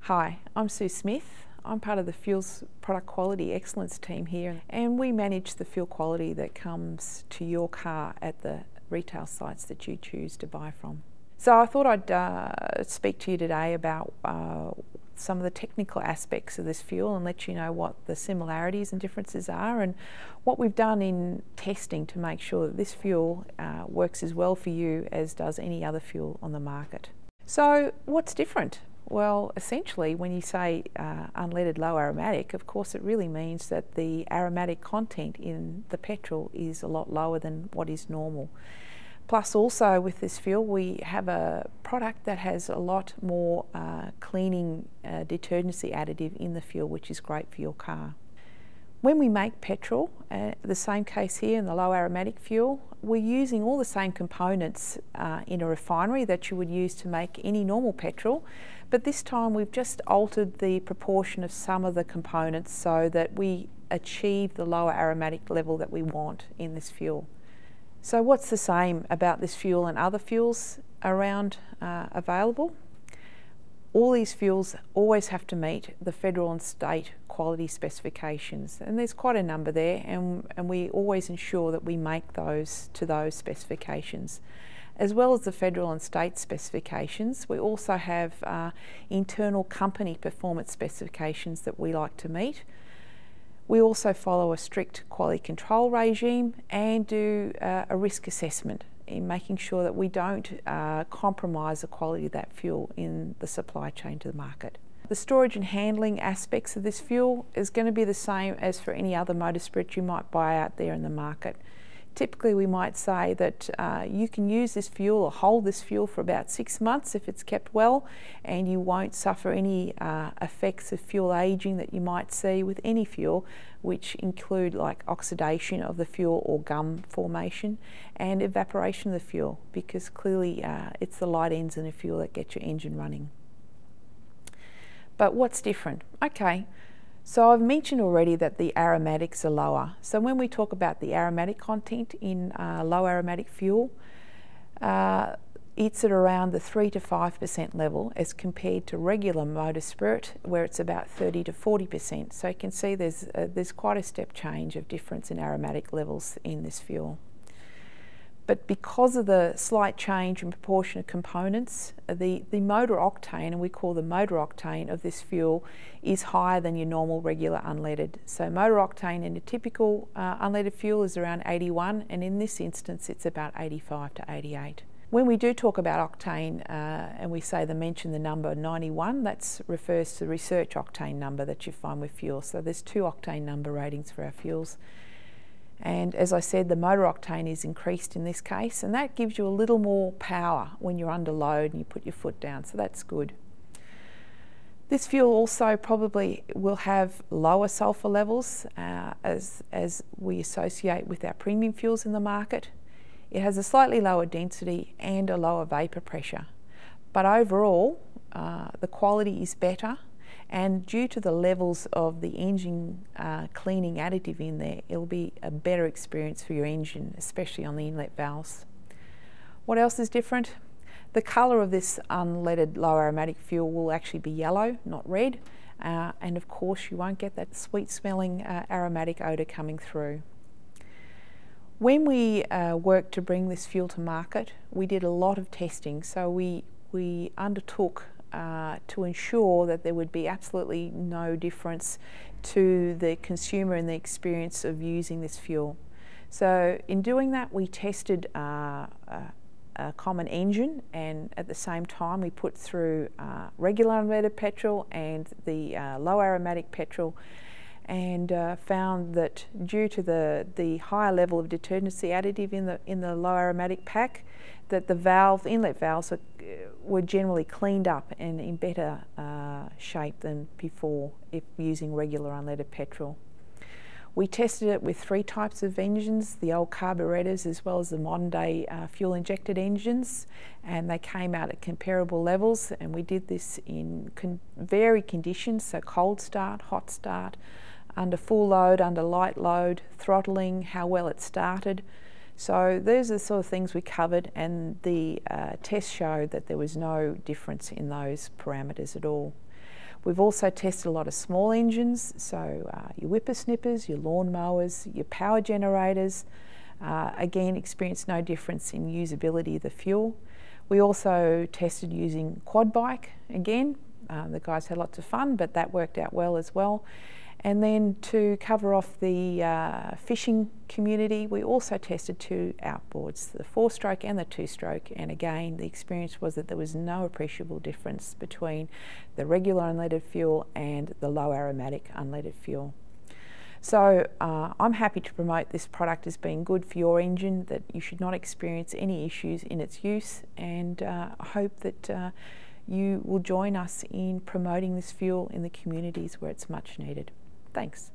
Hi, I'm Sue Smith. I'm part of the Fuels Product Quality Excellence team here, and we manage the fuel quality that comes to your car at the retail sites that you choose to buy from. So I thought I'd speak to you today about some of the technical aspects of this fuel and let you know what the similarities and differences are and what we've done in testing to make sure that this fuel works as well for you as does any other fuel on the market. So what's different? Well, essentially, when you say unleaded low aromatic, of course it really means that the aromatic content in the petrol is a lot lower than what is normal. Plus also with this fuel we have a product that has a lot more cleaning detergency additive in the fuel, which is great for your car. When we make petrol, the same case here in the low aromatic fuel, we're using all the same components in a refinery that you would use to make any normal petrol, but this time we've just altered the proportion of some of the components so that we achieve the lower aromatic level that we want in this fuel. So what's the same about this fuel and other fuels around available? All these fuels always have to meet the federal and state quality specifications, and there's quite a number there, and we always ensure that we make those to those specifications. As well as the federal and state specifications, we also have internal company performance specifications that we like to meet. We also follow a strict quality control regime and do a risk assessment in making sure that we don't compromise the quality of that fuel in the supply chain to the market. The storage and handling aspects of this fuel is going to be the same as for any other motor spirit you might buy out there in the market. Typically we might say that you can use this fuel or hold this fuel for about 6 months if it's kept well, and you won't suffer any effects of fuel aging that you might see with any fuel, which include like oxidation of the fuel or gum formation and evaporation of the fuel, because clearly it's the light ends in the fuel that get your engine running. But what's different? Okay. So I've mentioned already that the aromatics are lower. So when we talk about the aromatic content in low aromatic fuel, it's at around the 3 to 5% level as compared to regular motor spirit where it's about 30 to 40%. So you can see there's quite a step change of difference in aromatic levels in this fuel. But because of the slight change in proportion of components, the motor octane, and we call the motor octane of this fuel, is higher than your normal regular unleaded. So motor octane in a typical unleaded fuel is around 81, and in this instance it's about 85 to 88. When we do talk about octane and we say mention the number 91, that refers to the research octane number that you find with fuel. So there's 2 octane number ratings for our fuels. And as I said, the motor octane is increased in this case, and that gives you a little more power when you're under load and you put your foot down, so that's good. This fuel also probably will have lower sulphur levels as we associate with our premium fuels in the market. It has a slightly lower density and a lower vapour pressure, but overall the quality is better. And due to the levels of the engine cleaning additive in there, it'll be a better experience for your engine, especially on the inlet valves. What else is different? The colour of this unleaded low aromatic fuel will actually be yellow, not red. And of course you won't get that sweet smelling aromatic odour coming through. When we worked to bring this fuel to market, we did a lot of testing. So we undertook to ensure that there would be absolutely no difference to the consumer in the experience of using this fuel. So in doing that we tested a common engine, and at the same time we put through regular unleaded petrol and the low aromatic petrol, and found that due to the higher level of detergency additive in the low aromatic pack, that the inlet valves were generally cleaned up and in better shape than before if using regular unleaded petrol. We tested it with 3 types of engines, the old carburetors as well as the modern day fuel injected engines, and they came out at comparable levels, and we did this in varied conditions, so cold start, hot start, under full load, under light load, throttling, how well it started. So those are the sort of things we covered, and the test showed that there was no difference in those parameters at all. We've also tested a lot of small engines, so your whippersnippers, your lawn mowers, your power generators, again experienced no difference in usability of the fuel. We also tested using quad bike again. The guys had lots of fun, but that worked out well as well. And then to cover off the fishing community, we also tested 2 outboards, the 4-stroke and the 2-stroke, and again the experience was that there was no appreciable difference between the regular unleaded fuel and the low aromatic unleaded fuel. So I'm happy to promote this product as being good for your engine, that you should not experience any issues in its use, and I hope that you will join us in promoting this fuel in the communities where it's much needed. Thanks.